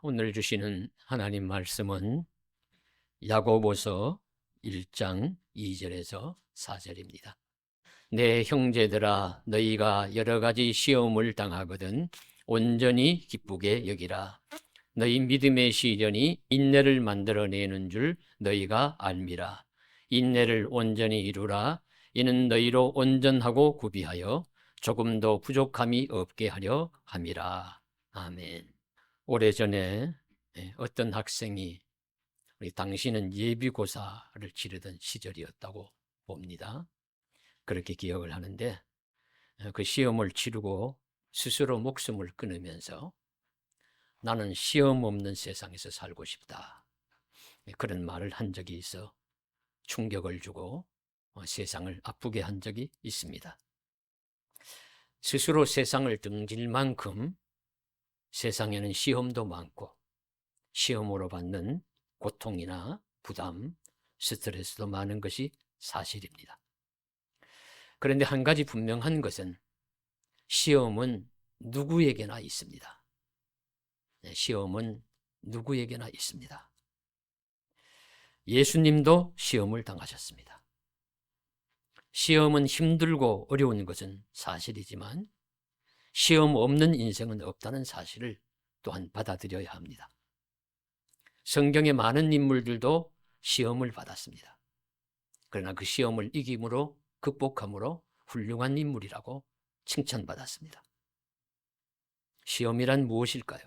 오늘 주시는 하나님 말씀은 야고보서 1장 2절에서 4절입니다. 내 형제들아, 너희가 여러 가지 시험을 당하거든 온전히 기쁘게 여기라. 너희 믿음의 시련이 인내를 만들어내는 줄 너희가 알미라. 인내를 온전히 이루라. 이는 너희로 온전하고 구비하여 조금도 부족함이 없게 하려 함이라. 아멘. 오래전에 어떤 학생이 당신은 예비고사를 치르던 시절이었다고 봅니다. 그렇게 기억을 하는데 그 시험을 치르고 스스로 목숨을 끊으면서 나는 시험 없는 세상에서 살고 싶다. 그런 말을 한 적이 있어 충격을 주고 세상을 아프게 한 적이 있습니다. 스스로 세상을 등질 만큼 세상에는 시험도 많고 시험으로 받는 고통이나 부담, 스트레스도 많은 것이 사실입니다. 그런데 한 가지 분명한 것은 시험은 누구에게나 있습니다. 시험은 누구에게나 있습니다. 예수님도 시험을 당하셨습니다. 시험은 힘들고 어려운 것은 사실이지만 시험 없는 인생은 없다는 사실을 또한 받아들여야 합니다. 성경의 많은 인물들도 시험을 받았습니다. 그러나 그 시험을 이김으로 극복함으로 훌륭한 인물이라고 칭찬받았습니다. 시험이란 무엇일까요?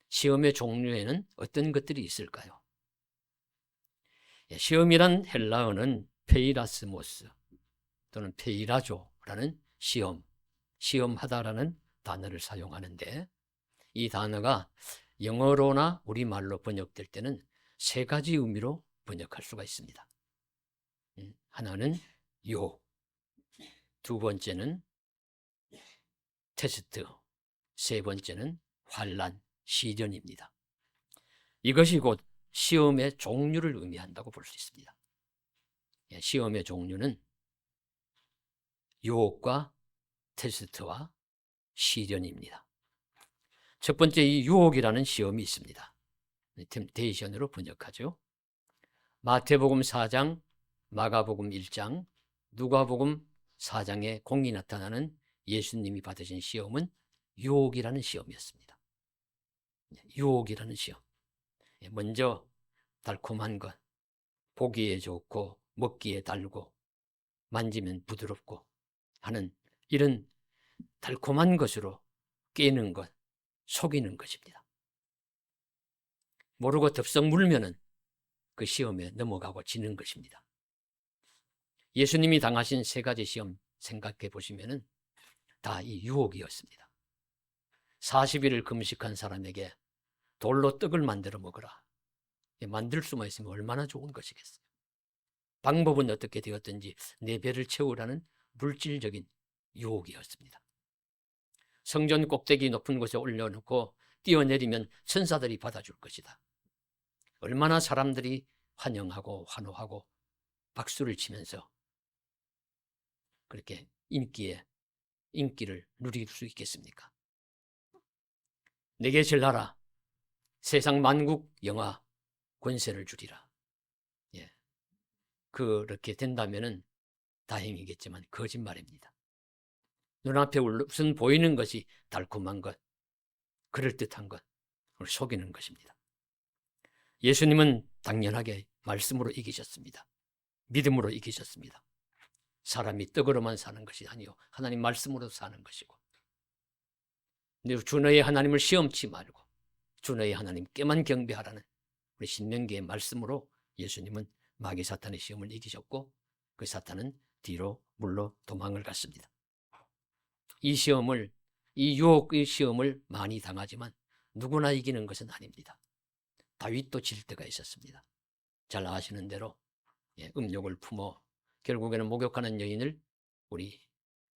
시험의 종류에는 어떤 것들이 있을까요? 시험이란 헬라어는 페이라스모스 또는 페이라조라는 시험하다라는 단어를 사용하는데 이 단어가 영어로나 우리말로 번역될 때는 세 가지 의미로 번역할 수가 있습니다. 하나는 유혹, 두 번째는 테스트, 세 번째는 환난, 시련입니다. 이것이 곧 시험의 종류를 의미한다고 볼 수 있습니다. 시험의 종류는 유혹과 테스트와 시련입니다. 첫 번째 이 유혹이라는 시험이 있습니다. 템테이션으로 번역하죠. 마태복음 4장, 마가복음 1장, 누가복음 4장에 공이 나타나는 예수님이 받으신 시험은 유혹이라는 시험이었습니다. 유혹이라는 시험. 먼저 달콤한 것, 보기에 좋고 먹기에 달고 만지면 부드럽고 하는 이런 달콤한 것으로 깨는 것, 속이는 것입니다. 모르고 덥석 물면은 그 시험에 넘어가고 지는 것입니다. 예수님이 당하신 세 가지 시험 생각해 보시면은 다 이 유혹이었습니다. 40일을 금식한 사람에게 돌로 떡을 만들어 먹으라. 만들 수만 있으면 얼마나 좋은 것이겠어요. 방법은 어떻게 되었든지 내 배를 채우라는 물질적인 유혹이었습니다. 성전 꼭대기 높은 곳에 올려놓고 뛰어내리면 천사들이 받아줄 것이다. 얼마나 사람들이 환영하고 환호하고 박수를 치면서 그렇게 인기를 누릴 수 있겠습니까? 내게 절하라. 세상 만국 영화 권세를 주리라. 그렇게 된다면은 다행이겠지만 거짓말입니다. 눈앞에 우선 보이는 것이 달콤한 것, 그럴듯한 것을 속이는 것입니다. 예수님은 당연하게 말씀으로 이기셨습니다. 믿음으로 이기셨습니다. 사람이 떡으로만 사는 것이 아니요 하나님 말씀으로 사는 것이고, 주 너의 하나님을 시험치 말고 주 너의 하나님께만 경배하라는 우리 신명기의 말씀으로 예수님은 마귀 사탄의 시험을 이기셨고 그 사탄은 뒤로 물러 도망을 갔습니다. 이 유혹의 시험을 많이 당하지만 누구나 이기는 것은 아닙니다. 다윗도 질 때가 있었습니다. 잘 아시는 대로 음욕을 품어 결국에는 목욕하는 여인을 우리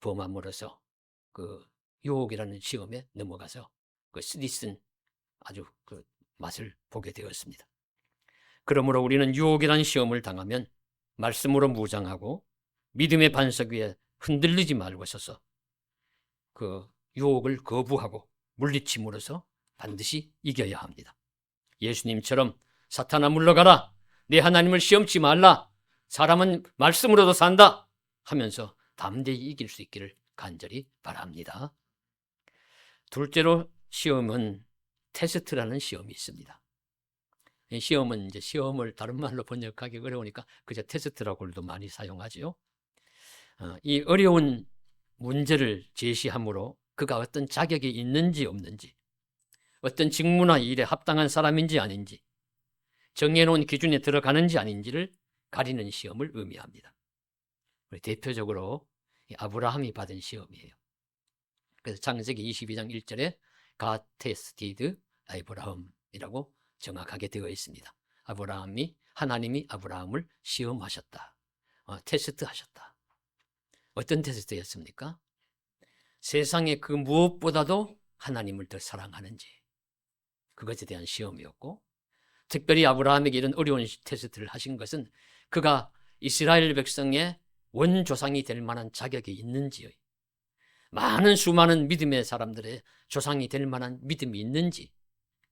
범함으로써 그 유혹이라는 시험에 넘어가서 그 쓰디쓴 아주 그 맛을 보게 되었습니다. 그러므로 우리는 유혹이라는 시험을 당하면 말씀으로 무장하고 믿음의 반석 위에 흔들리지 말고 서서 그 유혹을 거부하고 물리침으로써 반드시 이겨야 합니다. 예수님처럼 사탄아 물러가라, 내 하나님을 시험치 말라, 사람은 말씀으로도 산다 하면서 담대히 이길 수 있기를 간절히 바랍니다. 둘째로 시험은 테스트라는 시험이 있습니다. 이 시험은 이제 시험을 다른 말로 번역하기 어려우니까 그저 테스트라고도 많이 사용하죠. 이 어려운 문제를 제시함으로 그가 어떤 자격이 있는지 없는지, 어떤 직무나 일에 합당한 사람인지 아닌지, 정해놓은 기준에 들어가는지 아닌지를 가리는 시험을 의미합니다. 대표적으로 아브라함이 받은 시험이에요. 그래서 창세기 22장 1절에 God tested 아브라함이라고 정확하게 되어 있습니다. 하나님이 아브라함을 시험하셨다. 테스트하셨다. 어떤 테스트였습니까? 세상의 그 무엇보다도 하나님을 더 사랑하는지, 그것에 대한 시험이었고, 특별히 아브라함에게 이런 어려운 테스트를 하신 것은 그가 이스라엘 백성의 원조상이 될 만한 자격이 있는지, 많은 수많은 믿음의 사람들의 조상이 될 만한 믿음이 있는지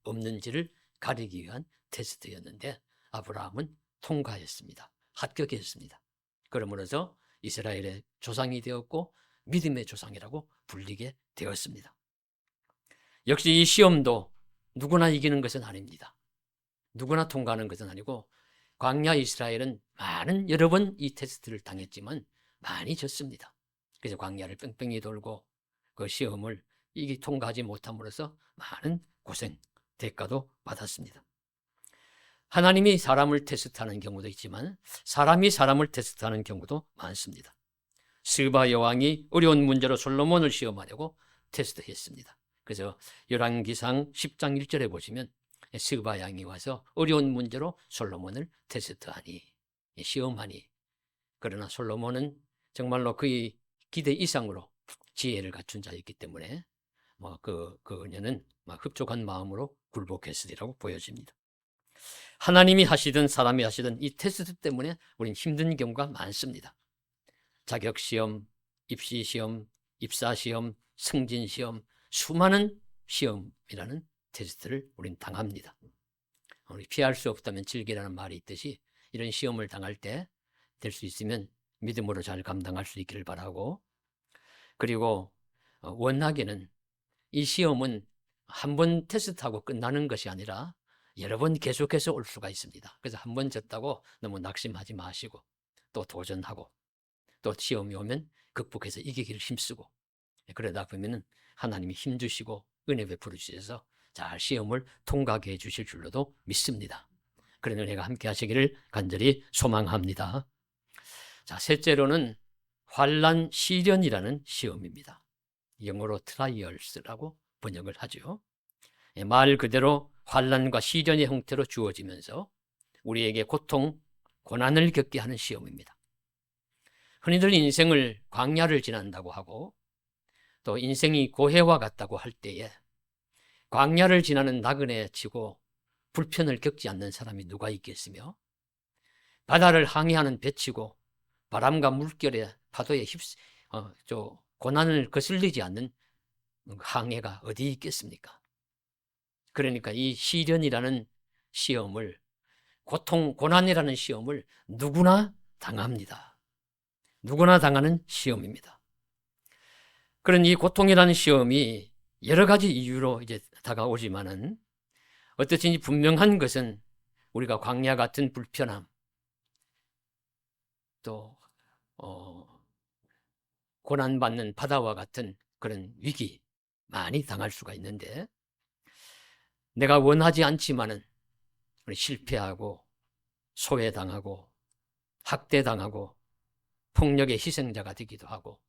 없는지를 가리기 위한 테스트였는데 아브라함은 통과했습니다. 합격했습니다. 그러므로서 이스라엘의 조상이 되었고 믿음의 조상이라고 불리게 되었습니다. 역시 이 시험도 누구나 이기는 것은 아닙니다. 누구나 통과하는 것은 아니고 광야 이스라엘은 여러 번 이 테스트를 당했지만 많이 졌습니다. 그래서 광야를 뺑뺑이 돌고 그 시험을 통과하지 못함으로써 많은 고생, 대가도 받았습니다. 하나님이 사람을 테스트하는 경우도 있지만 사람이 사람을 테스트하는 경우도 많습니다. 스바 여왕이 어려운 문제로 솔로몬을 시험하려고 테스트했습니다. 그래서 열왕기상 10장 1절에 보시면 스바 양이 와서 어려운 문제로 솔로몬을 테스트하니, 시험하니, 그러나 솔로몬은 정말로 그의 기대 이상으로 지혜를 갖춘 자였기 때문에 그녀는 흡족한 마음으로 굴복했으리라고 보여집니다. 하나님이 하시든 사람이 하시든 이 테스트 때문에 우린 힘든 경우가 많습니다. 자격시험, 입시시험, 입사시험, 승진시험, 수많은 시험이라는 테스트를 우린 당합니다. 우리 피할 수 없다면 즐기라는 말이 있듯이 이런 시험을 당할 때 될 수 있으면 믿음으로 잘 감당할 수 있기를 바라고, 그리고 원하기는 이 시험은 한 번 테스트하고 끝나는 것이 아니라 여러 번 계속해서 올 수가 있습니다. 그래서 한 번 졌다고 너무 낙심하지 마시고 또 도전하고 또 시험이 오면 극복해서 이기기를 힘쓰고, 그러다 보면 하나님이 힘주시고 은혜 베풀어 주셔서 잘 시험을 통과하게 해주실 줄로도 믿습니다. 그런 은혜가 함께 하시기를 간절히 소망합니다. 자, 셋째로는 환난 시련이라는 시험입니다. 영어로 트라이얼스라고 번역을 하죠. 말 그대로 환난과 시련의 형태로 주어지면서 우리에게 고통, 고난을 겪게 하는 시험입니다. 흔히들 인생을 광야를 지난다고 하고 또 인생이 고해와 같다고 할 때에 광야를 지나는 나그네 치고 불편을 겪지 않는 사람이 누가 있겠으며, 바다를 항해하는 배치고 바람과 물결에 파도에 고난을 거슬리지 않는 항해가 어디 있겠습니까? 그러니까 이 시련이라는 시험을, 고통, 고난이라는 시험을 누구나 당합니다. 누구나 당하는 시험입니다. 그런 이 고통이라는 시험이 여러 가지 이유로 이제 다가오지만은 어떻든지 분명한 것은 우리가 광야 같은 불편함, 또 고난받는 바다와 같은 그런 위기 많이 당할 수가 있는데, 내가 원하지 않지만은 실패하고 소외당하고 학대당하고 폭력의 희생자가 되기도 하고,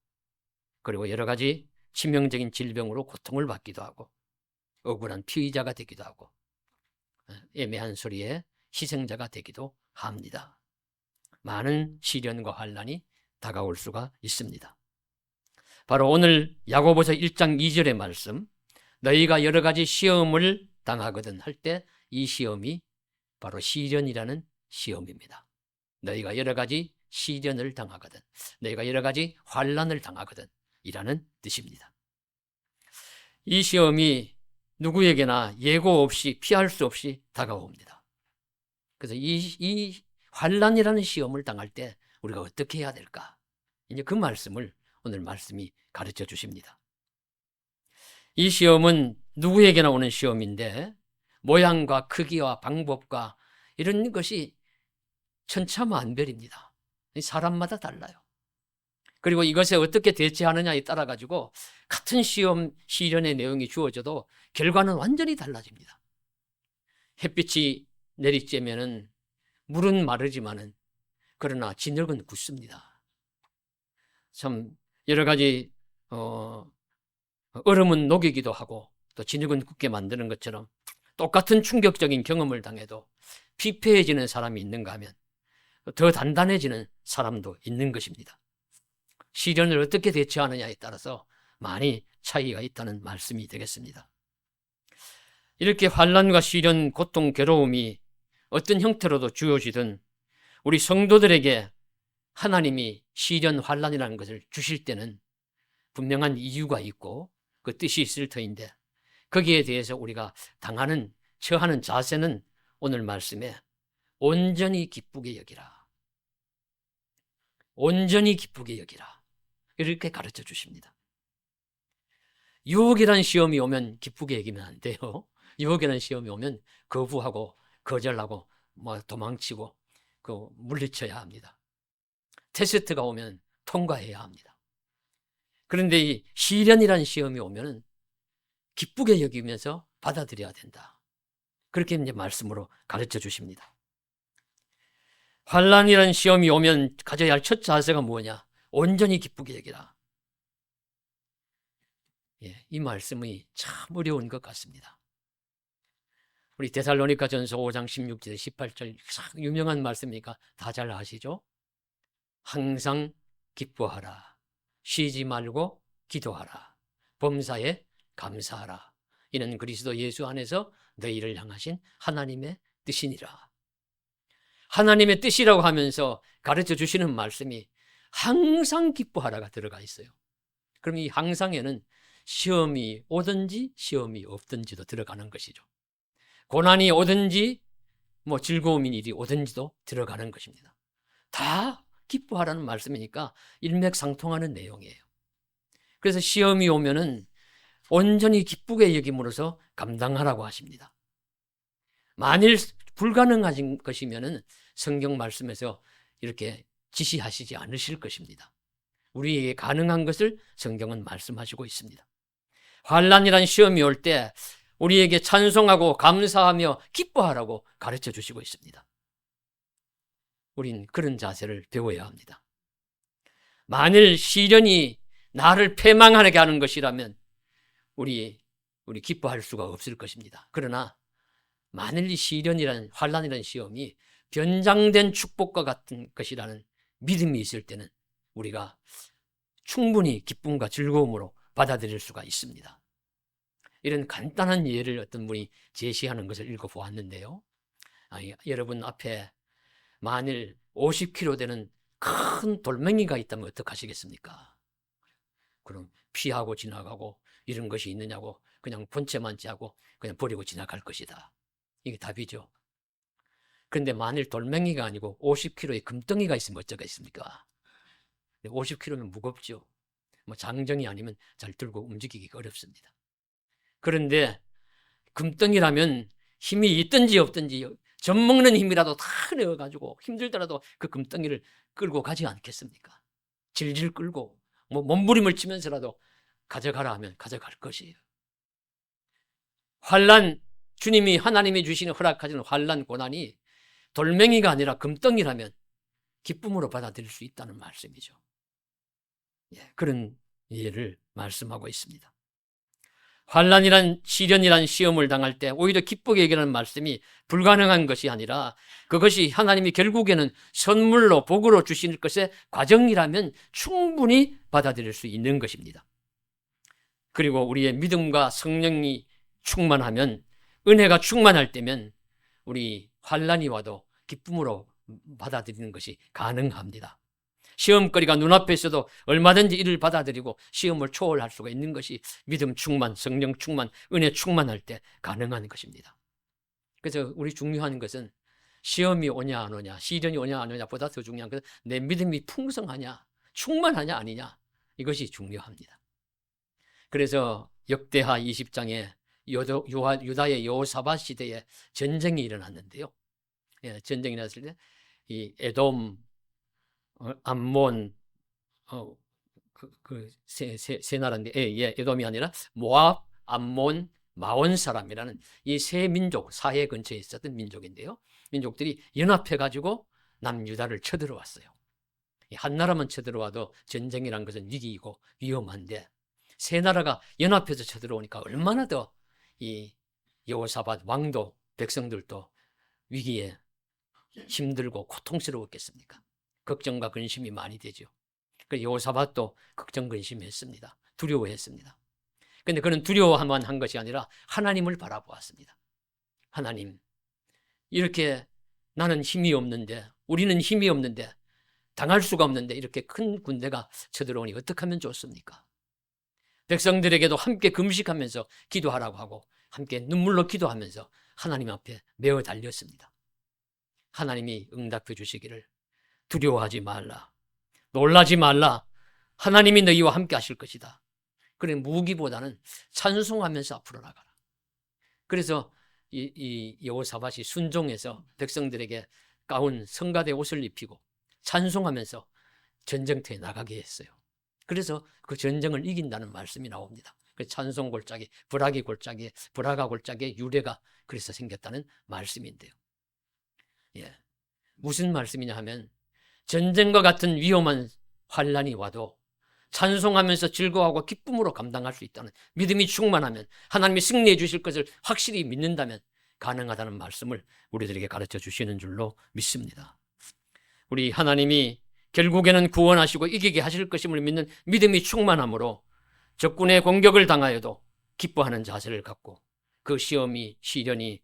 그리고 여러 가지 치명적인 질병으로 고통을 받기도 하고 억울한 피의자가 되기도 하고 애매한 소리에 희생자가 되기도 합니다. 많은 시련과 환난이 다가올 수가 있습니다. 바로 오늘 야고보서 1장 2절의 말씀, 너희가 여러 가지 시험을 당하거든 할 때 이 시험이 바로 시련이라는 시험입니다. 너희가 여러 가지 시련을 당하거든, 너희가 여러 가지 환난을 당하거든 이라는 뜻입니다. 이 시험이 누구에게나 예고 없이 피할 수 없이 다가옵니다. 그래서 이 환난이라는 시험을 당할 때 우리가 어떻게 해야 될까? 이제 그 말씀을 오늘 말씀이 가르쳐 주십니다. 이 시험은 누구에게나 오는 시험인데 모양과 크기와 방법과 이런 것이 천차만별입니다. 사람마다 달라요. 그리고 이것에 어떻게 대처하느냐에 따라 가지고 같은 시험, 시련의 내용이 주어져도 결과는 완전히 달라집니다. 햇빛이 내리쬐면은 물은 마르지만은 그러나 진흙은 굳습니다. 참 여러 가지 얼음은 녹이기도 하고 또 진흙은 굳게 만드는 것처럼 똑같은 충격적인 경험을 당해도 피폐해지는 사람이 있는가 하면 더 단단해지는 사람도 있는 것입니다. 시련을 어떻게 대처하느냐에 따라서 많이 차이가 있다는 말씀이 되겠습니다. 이렇게 환난과 시련, 고통, 괴로움이 어떤 형태로도 주어지든 우리 성도들에게 하나님이 시련, 환난이라는 것을 주실 때는 분명한 이유가 있고 그 뜻이 있을 터인데 거기에 대해서 우리가 처하는 자세는 오늘 말씀에 온전히 기쁘게 여기라. 온전히 기쁘게 여기라. 이렇게 가르쳐 주십니다. 유혹이라는 시험이 오면 기쁘게 여기면 안 돼요. 유혹이라는 시험이 오면 거부하고 거절하고 도망치고 물리쳐야 합니다. 테스트가 오면 통과해야 합니다. 그런데 이 시련이라는 시험이 오면 기쁘게 여기면서 받아들여야 된다. 그렇게 이제 말씀으로 가르쳐 주십니다. 환난이라는 시험이 오면 가져야 할 첫 자세가 뭐냐? 온전히 기쁘게 여기라. 이 말씀이 참 어려운 것 같습니다. 우리 데살로니가전서 5장 16절 18절 유명한 말씀이니까 다 잘 아시죠? 항상 기뻐하라. 쉬지 말고 기도하라. 범사에 감사하라. 이는 그리스도 예수 안에서 너희를 향하신 하나님의 뜻이니라. 하나님의 뜻이라고 하면서 가르쳐 주시는 말씀이 항상 기뻐하라가 들어가 있어요. 그럼 이 항상에는 시험이 오든지 시험이 없든지도 들어가는 것이죠. 고난이 오든지 즐거움인 일이 오든지도 들어가는 것입니다. 다 기뻐하라는 말씀이니까 일맥상통하는 내용이에요. 그래서 시험이 오면은 온전히 기쁘게 여김으로써 감당하라고 하십니다. 만일 불가능한 것이면은 성경 말씀에서 이렇게 지시하시지 않으실 것입니다. 우리에게 가능한 것을 성경은 말씀하시고 있습니다. 환난이란 시험이 올 때 우리에게 찬송하고 감사하며 기뻐하라고 가르쳐 주시고 있습니다. 우린 그런 자세를 배워야 합니다. 만일 시련이 나를 패망하게 하는 것이라면 우리 기뻐할 수가 없을 것입니다. 그러나 만일 이 시련이라는 환난이라는 시험이 변장된 축복과 같은 것이라는 믿음이 있을 때는 우리가 충분히 기쁨과 즐거움으로 받아들일 수가 있습니다. 이런 간단한 예를 어떤 분이 제시하는 것을 읽어보았는데요. 여러분 앞에 만일 50kg 되는 큰 돌멩이가 있다면 어떡하시겠습니까? 그럼 피하고 지나가고 이런 것이 있느냐고 그냥 본체만 지하고 그냥 버리고 지나갈 것이다. 이게 답이죠. 그런데 만일 돌멩이가 아니고 50kg의 금덩이가 있으면 어쩌겠습니까? 50kg면 무겁죠. 장정이 아니면 잘 들고 움직이기가 어렵습니다. 그런데 금덩이라면 힘이 있든지 없든지 젖먹는 힘이라도 다 내어가지고 힘들더라도 그 금덩이를 끌고 가지 않겠습니까? 질질 끌고 몸부림을 치면서라도 가져가라 하면 가져갈 것이에요. 환난, 하나님이 주시는 허락하시는 환난 고난이 돌멩이가 아니라 금덩이라면 기쁨으로 받아들일 수 있다는 말씀이죠. 그런 예를 말씀하고 있습니다. 환난이란 시련이란 시험을 당할 때 오히려 기쁘게 여기라는 말씀이 불가능한 것이 아니라 그것이 하나님이 결국에는 선물로 복으로 주실 것의 과정이라면 충분히 받아들일 수 있는 것입니다. 그리고 우리의 믿음과 성령이 충만하면, 은혜가 충만할 때면 우리 환난이 와도 기쁨으로 받아들이는 것이 가능합니다. 시험거리가 눈앞에 있어도 얼마든지 이를 받아들이고 시험을 초월할 수가 있는 것이 믿음 충만, 성령 충만, 은혜 충만할 때 가능한 것입니다. 그래서 우리 중요한 것은 시험이 오냐 안 오냐, 시련이 오냐 안 오냐보다 더 중요한 것은 내 믿음이 풍성하냐, 충만하냐 아니냐, 이것이 중요합니다. 그래서 역대하 20장에 유다의 여호사밧 시대에 전쟁이 일어났는데요. 전쟁이 일어났을 때 이 에돔, 암몬, 세 나라인데, 에돔이 아니라 모압, 암몬, 마온 사람이라는 이 세 민족, 사해 근처에 있었던 민족인데요. 민족들이 연합해가지고 남유다를 쳐들어왔어요. 한 나라만 쳐들어와도 전쟁이란 것은 위기이고 위험한데, 세 나라가 연합해서 쳐들어오니까 얼마나 더 이 여호사밧 왕도 백성들도 위기에 힘들고 고통스러웠겠습니까? 걱정과 근심이 많이 되죠. 그 여호사밧도 걱정 근심했습니다. 두려워했습니다. 그런데 그는 두려워만 한 것이 아니라 하나님을 바라보았습니다. 하나님, 이렇게 나는 힘이 없는데, 우리는 힘이 없는데, 당할 수가 없는데 이렇게 큰 군대가 쳐들어오니 어떻게 하면 좋습니까? 백성들에게도 함께 금식하면서 기도하라고 하고 함께 눈물로 기도하면서 하나님 앞에 메어 달렸습니다. 하나님이 응답해 주시기를 두려워하지 말라, 놀라지 말라, 하나님이 너희와 함께 하실 것이다. 그래, 무기보다는 찬송하면서 앞으로 나가라. 그래서 이 여호사밧이 순종해서 백성들에게 가운 성가대 옷을 입히고 찬송하면서 전쟁터에 나가게 했어요. 그래서 그 전쟁을 이긴다는 말씀이 나옵니다. 그 찬송 골짜기, 브라기 골짜기, 브라가 골짜기의 유래가 그래서 생겼다는 말씀인데요. 무슨 말씀이냐 하면 전쟁과 같은 위험한 환란이 와도 찬송하면서 즐거워하고 기쁨으로 감당할 수 있다는 믿음이 충만하면, 하나님이 승리해 주실 것을 확실히 믿는다면 가능하다는 말씀을 우리들에게 가르쳐 주시는 줄로 믿습니다. 우리 하나님이 결국에는 구원하시고 이기게 하실 것임을 믿는 믿음이 충만함으로 적군의 공격을 당하여도 기뻐하는 자세를 갖고 그 시련이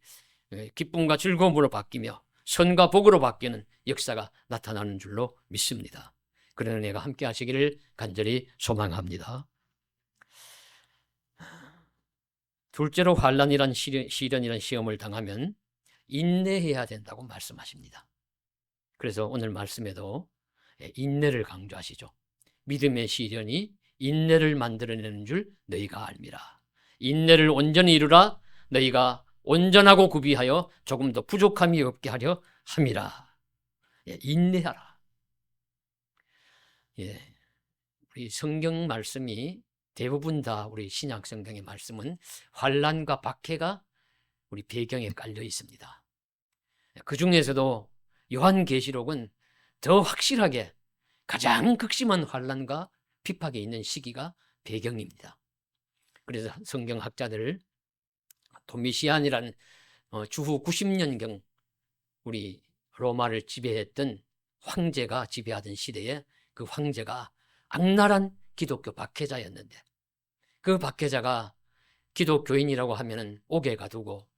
기쁨과 즐거움으로 바뀌며 선과 복으로 바뀌는 역사가 나타나는 줄로 믿습니다. 그런 은혜가 함께 하시기를 간절히 소망합니다. 둘째로 환난이란 시련이란 시험을 당하면 인내해야 된다고 말씀하십니다. 그래서 오늘 말씀에도 인내를 강조하시죠. 믿음의 시련이 인내를 만들어내는 줄 너희가 알미라. 인내를 온전히 이루라. 너희가 온전하고 구비하여 조금 더 부족함이 없게 하려 함이라. 인내하라. 우리 성경 말씀이 대부분 다 우리 신약 성경의 말씀은 환난과 박해가 우리 배경에 깔려 있습니다. 그 중에서도 요한계시록은 더 확실하게 가장 극심한 환난과 핍박에 있는 시기가 배경입니다. 그래서 성경학자들 도미시안이라는 주후 90년경 우리 로마를 지배했던 황제가 지배하던 시대에 그 황제가 악랄한 기독교 박해자였는데, 그 박해자가 기독교인이라고 하면은 옥에 가두고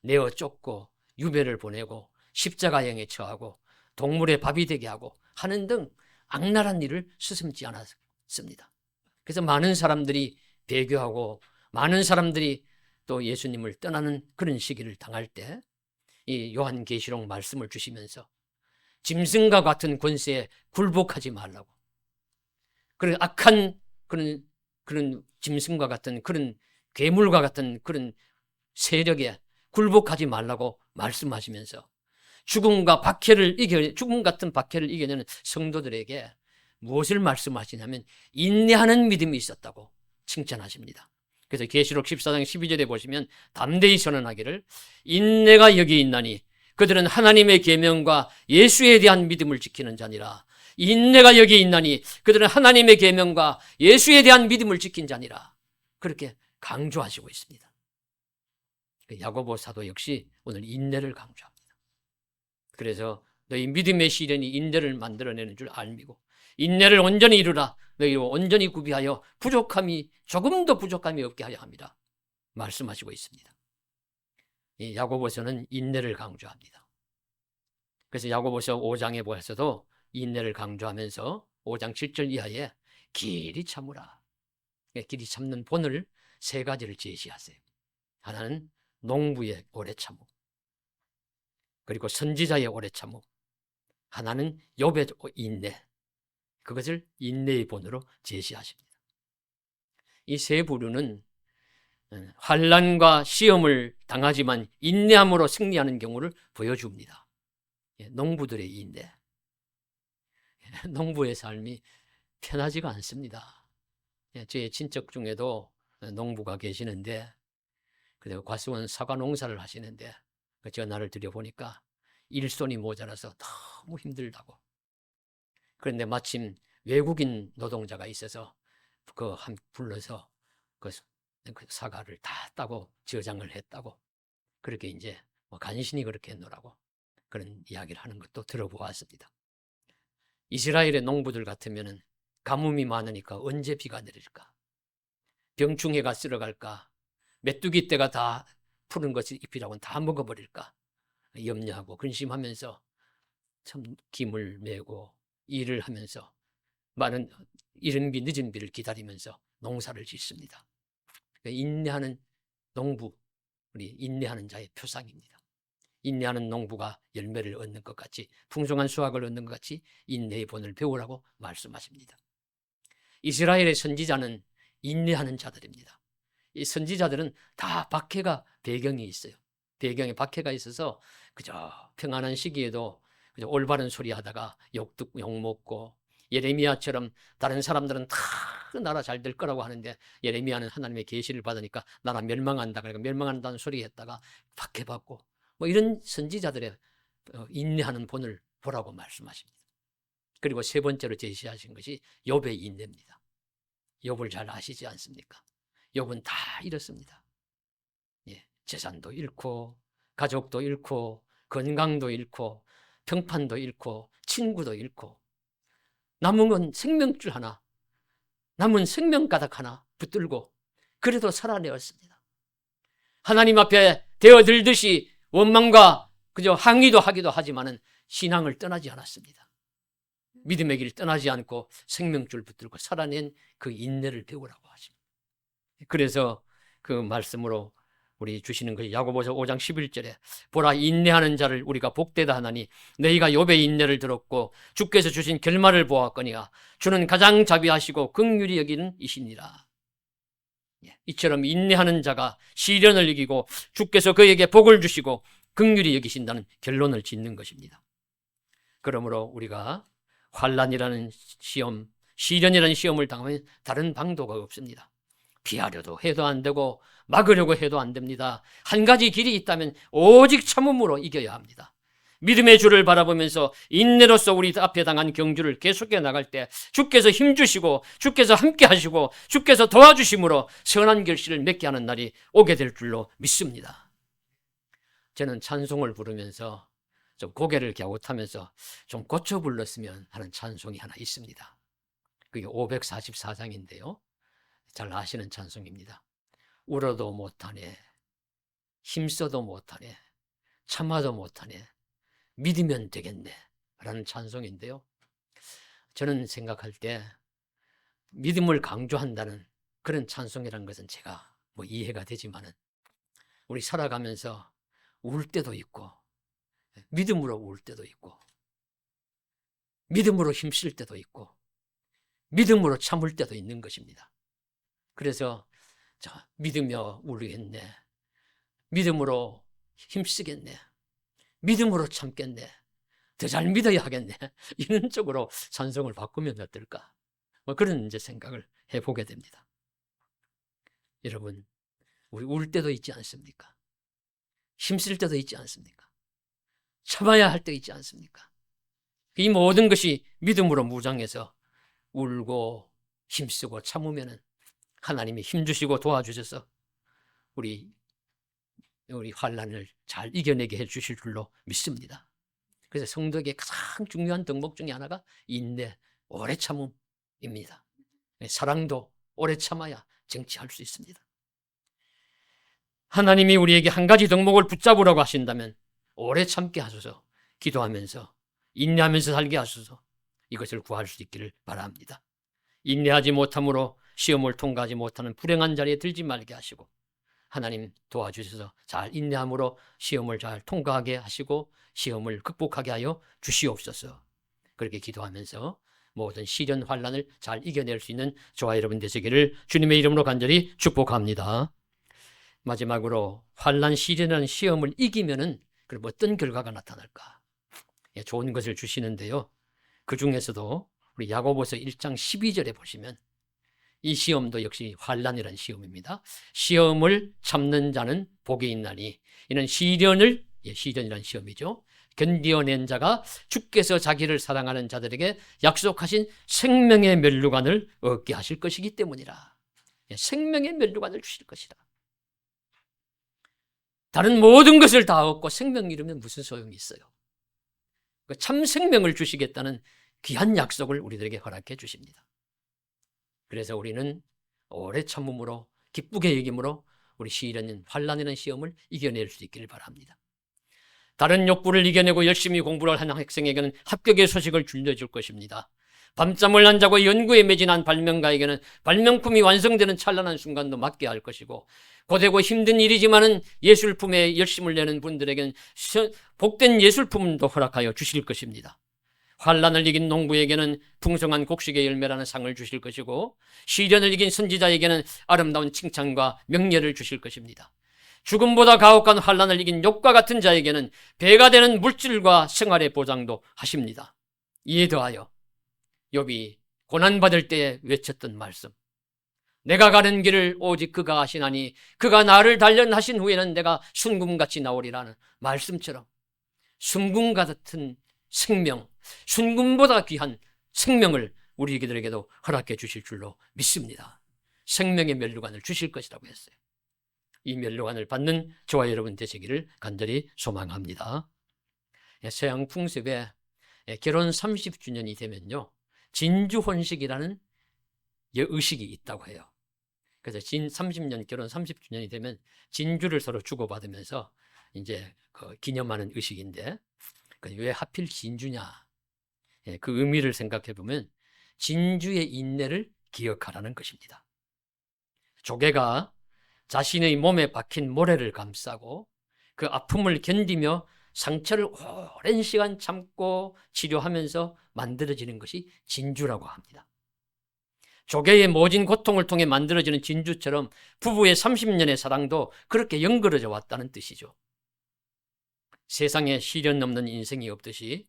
내어 쫓고 유배를 보내고 십자가형에 처하고 동물의 밥이 되게 하고 하는 등 악랄한 일을 스슴지 않았습니다. 그래서 많은 사람들이 배교하고 많은 사람들이 또 예수님을 떠나는 그런 시기를 당할 때 이 요한계시록 말씀을 주시면서 짐승과 같은 권세에 굴복하지 말라고, 그런 악한 그런 짐승과 같은 그런 괴물과 같은 그런 세력에 굴복하지 말라고 말씀하시면서 죽음 같은 박해를 이겨내는 성도들에게 무엇을 말씀하시냐면 인내하는 믿음이 있었다고 칭찬하십니다. 그래서 계시록 14장 12절에 보시면 담대히 선언하기를 인내가 여기 있나니 그들은 하나님의 계명과 예수에 대한 믿음을 지키는 자니라. 인내가 여기 있나니 그들은 하나님의 계명과 예수에 대한 믿음을 지킨 자니라. 그렇게 강조하시고 있습니다. 야고보 사도 역시 오늘 인내를 강조합니다. 그래서 너희 믿음의 시련이 인내를 만들어내는 줄 알미고 인내를 온전히 이루라. 너희 온전히 구비하여 조금도 부족함이 없게 하려 합니다. 말씀하시고 있습니다. 이 야고보서는 인내를 강조합니다. 그래서 야고보서 5장에 보셔도 인내를 강조하면서 5장 7절 이하에 길이 참으라. 길이 참는 본을 세 가지를 제시하세요. 하나는 농부의 오래 참음, 그리고 선지자의 오래 참음, 하나는 욥의 인내, 그것을 인내의 본으로 제시하십니다. 이 세 부류는 환난과 시험을 당하지만 인내함으로 승리하는 경우를 보여줍니다. 농부들의 인내, 농부의 삶이 편하지가 않습니다. 제 친척 중에도 농부가 계시는데, 그래서 과수원 사과 농사를 하시는데 전화를 드려보니까 일손이 모자라서 너무 힘들다고. 그런데 마침 외국인 노동자가 있어서 불러서 그 사과를 다 따고 저장을 했다고. 그렇게 이제 간신히 그렇게 했노라고 그런 이야기를 하는 것도 들어보았습니다. 이스라엘의 농부들 같으면은 가뭄이 많으니까 언제 비가 내릴까? 병충해가 쓸어갈까? 메뚜기 떼가 다 푸른 것이 잎이라고는 다 먹어버릴까? 염려하고 근심하면서 참 김을 메고 일을 하면서 많은 이른 비 늦은 비를 기다리면서 농사를 짓습니다. 인내하는 농부, 우리 인내하는 자의 표상입니다. 인내하는 농부가 열매를 얻는 것 같이, 풍성한 수확을 얻는 것 같이 인내의 본을 배우라고 말씀하십니다. 이스라엘의 선지자는 인내하는 자들입니다. 이 선지자들은 다 박해가 배경이 있어요. 배경에 박해가 있어서 그저 평안한 시기에도 그저 올바른 소리 하다가 욕 먹고, 예레미야처럼 다른 사람들은 다 나라 잘 될 거라고 하는데 예레미야는 하나님의 계시를 받으니까 나라 멸망한다, 그러니까 멸망한다는 소리 했다가 박해받고, 이런 선지자들의 인내하는 본을 보라고 말씀하십니다. 그리고 세 번째로 제시하신 것이 욥의 인내입니다. 욥을 잘 아시지 않습니까? 욥은 다 잃었습니다. 재산도 잃고, 가족도 잃고, 건강도 잃고, 평판도 잃고, 친구도 잃고, 남은 건 생명줄 하나, 남은 생명가닥 하나 붙들고 그래도 살아내었습니다. 하나님 앞에 되어들듯이 원망과 그저 항의도 하기도 하지만은 신앙을 떠나지 않았습니다. 믿음의 길 떠나지 않고 생명줄 붙들고 살아낸 그 인내를 배우라고 하십니다. 그래서 그 말씀으로 우리 주시는 것이 야고보서 5장 11절에 보라, 인내하는 자를 우리가 복되다 하나니 너희가 욥의 인내를 들었고 주께서 주신 결말을 보았거니와 주는 가장 자비하시고 긍휼히 여기는 이시니라. 이처럼 인내하는 자가 시련을 이기고 주께서 그에게 복을 주시고 긍휼히 여기신다는 결론을 짓는 것입니다. 그러므로 우리가 환난이라는 시험, 시련이라는 시험을 당하면 다른 방도가 없습니다. 피하려도 해도 안 되고 막으려고 해도 안 됩니다. 한 가지 길이 있다면 오직 참음으로 이겨야 합니다. 믿음의 주를 바라보면서 인내로서 우리 앞에 당한 경주를 계속해 나갈 때 주께서 힘주시고 주께서 함께 하시고 주께서 도와주심으로 선한 결실을 맺게 하는 날이 오게 될 줄로 믿습니다. 저는 찬송을 부르면서 좀 고개를 갸웃하면서 좀 고쳐 불렀으면 하는 찬송이 하나 있습니다. 그게 544장인데요. 잘 아시는 찬송입니다. 울어도 못하네, 힘써도 못하네, 참아도 못하네, 믿으면 되겠네 라는 찬송인데요. 저는 생각할 때 믿음을 강조한다는 그런 찬송이라는 것은 제가 이해가 되지만은 우리 살아가면서 울 때도 있고, 믿음으로 울 때도 있고, 믿음으로 힘쓸 때도 있고, 믿음으로 참을 때도 있는 것입니다. 그래서 믿으며 울겠네, 믿음으로 힘쓰겠네, 믿음으로 참겠네, 더 잘 믿어야 하겠네, 이런 쪽으로 찬송을 바꾸면 어떨까, 그런 이제 생각을 해보게 됩니다. 여러분, 우리 울 때도 있지 않습니까? 힘쓸 때도 있지 않습니까? 참아야 할 때 있지 않습니까? 이 모든 것이 믿음으로 무장해서 울고 힘쓰고 참으면은 하나님이 힘주시고 도와주셔서 우리 환난을 잘 이겨내게 해주실 줄로 믿습니다. 그래서 성도에게 가장 중요한 덕목 중에 하나가 인내, 오래 참음입니다. 사랑도 오래 참아야 쟁취할 수 있습니다. 하나님이 우리에게 한 가지 덕목을 붙잡으라고 하신다면 오래 참게 하소서, 기도하면서 인내하면서 살게 하소서, 이것을 구할 수 있기를 바랍니다. 인내하지 못함으로 시험을 통과하지 못하는 불행한 자리에 들지 말게 하시고, 하나님 도와주셔서 잘 인내함으로 시험을 잘 통과하게 하시고 시험을 극복하게 하여 주시옵소서. 그렇게 기도하면서 모든 시련 환난을 잘 이겨낼 수 있는 저와 여러분 되시기를 주님의 이름으로 간절히 축복합니다. 마지막으로 환난 시련이라는 시험을 이기면은 그럼 어떤 결과가 나타날까? 좋은 것을 주시는데요. 그 중에서도 우리 야고보서 1장 12절에 보시면 이 시험도 역시 환난이라는 시험입니다. 시험을 참는 자는 복이 있나니 이는 시련이라는 시험이죠. 견디어낸 자가 주께서 자기를 사랑하는 자들에게 약속하신 생명의 면류관을 얻게 하실 것이기 때문이라. 생명의 면류관을 주실 것이라. 다른 모든 것을 다 얻고 생명 잃으면 무슨 소용이 있어요? 참 생명을 주시겠다는 귀한 약속을 우리들에게 허락해 주십니다. 그래서 우리는 오래 참음으로 기쁘게 여김으로 우리 시련인 환난이라는 시험을 이겨낼 수 있기를 바랍니다. 다른 욕구를 이겨내고 열심히 공부를 하는 학생에게는 합격의 소식을 들려줄 것입니다. 밤잠을 안 자고 연구에 매진한 발명가에게는 발명품이 완성되는 찬란한 순간도 맞게 할 것이고, 고되고 힘든 일이지만은 예술품에 열심을 내는 분들에게는 복된 예술품도 허락하여 주실 것입니다. 환난을 이긴 농부에게는 풍성한 곡식의 열매라는 상을 주실 것이고, 시련을 이긴 선지자에게는 아름다운 칭찬과 명예를 주실 것입니다. 죽음보다 가혹한 환난을 이긴 욥과 같은 자에게는 배가 되는 물질과 생활의 보장도 하십니다. 이에 더하여 욥이 고난받을 때에 외쳤던 말씀, 내가 가는 길을 오직 그가 아시나니 그가 나를 단련하신 후에는 내가 순금같이 나오리라는 말씀처럼 순금 같은 생명, 순금보다 귀한 생명을 우리들에게도 허락해 주실 줄로 믿습니다. 생명의 면류관을 주실 것이라고 했어요. 이 면류관을 받는 저와 여러분 되시기를 간절히 소망합니다. 서양 풍습에 결혼 30주년이 되면요, 진주혼식이라는 의식이 있다고 해요. 그래서 30년 결혼 30주년이 되면 진주를 서로 주고받으면서 이제 기념하는 의식인데, 왜 하필 진주냐? 그 의미를 생각해 보면 진주의 인내를 기억하라는 것입니다. 조개가 자신의 몸에 박힌 모래를 감싸고 그 아픔을 견디며 상처를 오랜 시간 참고 치료하면서 만들어지는 것이 진주라고 합니다. 조개의 모진 고통을 통해 만들어지는 진주처럼 부부의 30년의 사랑도 그렇게 연결어져 왔다는 뜻이죠. 세상에 시련 없는 인생이 없듯이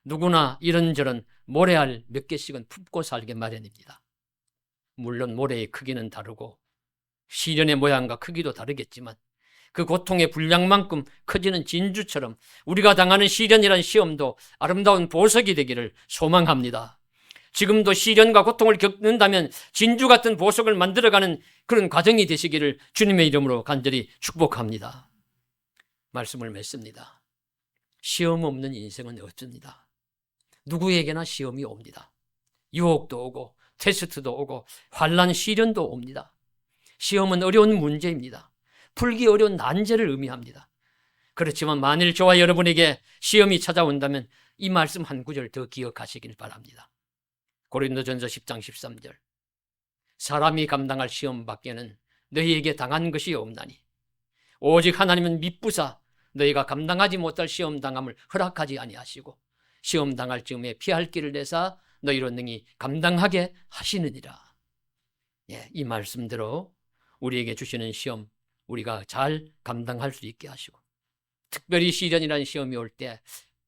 누구나 이런저런 모래알 몇 개씩은 품고 살게 마련입니다. 물론 모래의 크기는 다르고 시련의 모양과 크기도 다르겠지만 그 고통의 분량만큼 커지는 진주처럼 우리가 당하는 시련이란 시험도 아름다운 보석이 되기를 소망합니다. 지금도 시련과 고통을 겪는다면 진주 같은 보석을 만들어가는 그런 과정이 되시기를 주님의 이름으로 간절히 축복합니다. 말씀을 맺습니다. 시험 없는 인생은 없습니다. 누구에게나 시험이 옵니다. 유혹도 오고 테스트도 오고 환난 시련도 옵니다. 시험은 어려운 문제입니다. 풀기 어려운 난제를 의미합니다. 그렇지만 만일 저와 여러분에게 시험이 찾아온다면 이 말씀 한 구절 더 기억하시길 바랍니다. 고린도전서 10장 13절, 사람이 감당할 시험 밖에는 너희에게 당한 것이 없나니 오직 하나님은 미쁘사 너희가 감당하지 못할 시험 당함을 허락하지 아니하시고 시험 당할 즈음에 피할 길을 내사 너희로 능히 감당하게 하시느니라. 이 말씀대로 우리에게 주시는 시험 우리가 잘 감당할 수 있게 하시고, 특별히 시련이라는 시험이 올 때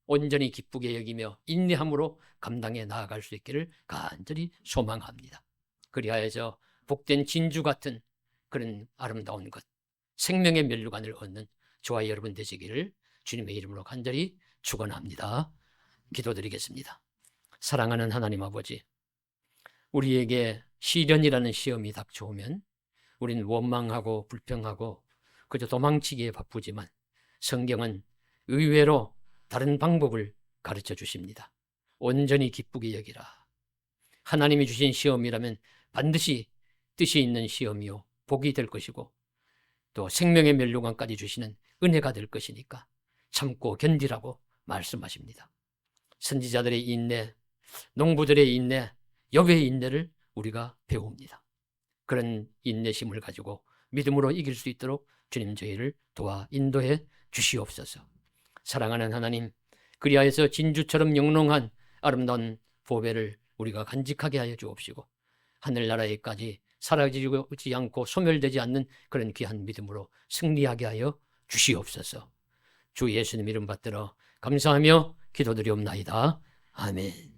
온전히 기쁘게 여기며 인내함으로 감당해 나아갈 수 있기를 간절히 소망합니다. 그리하여서 복된 진주 같은 그런 아름다운 것, 생명의 면류관을 얻는 저와 여러분 되시기를 주님의 이름으로 간절히 축원합니다. 기도드리겠습니다. 사랑하는 하나님 아버지, 우리에게 시련이라는 시험이 닥쳐오면 우리는 원망하고 불평하고 그저 도망치기에 바쁘지만 성경은 의외로 다른 방법을 가르쳐 주십니다. 온전히 기쁘게 여기라. 하나님이 주신 시험이라면 반드시 뜻이 있는 시험이요 복이 될 것이고 또 생명의 면류관까지 주시는 은혜가 될 것이니까 참고 견디라고 말씀하십니다. 선지자들의 인내, 농부들의 인내, 욥의 인내를 우리가 배웁니다. 그런 인내심을 가지고 믿음으로 이길 수 있도록 주님 저희를 도와 인도해 주시옵소서. 사랑하는 하나님, 그리하여서 진주처럼 영롱한 아름다운 보배를 우리가 간직하게 하여 주옵시고 하늘나라에까지 사라지지 않고 소멸되지 않는 그런 귀한 믿음으로 승리하게 하여 주시옵소서. 주 예수님 이름 받들어 감사하며 기도드리옵나이다. 아멘.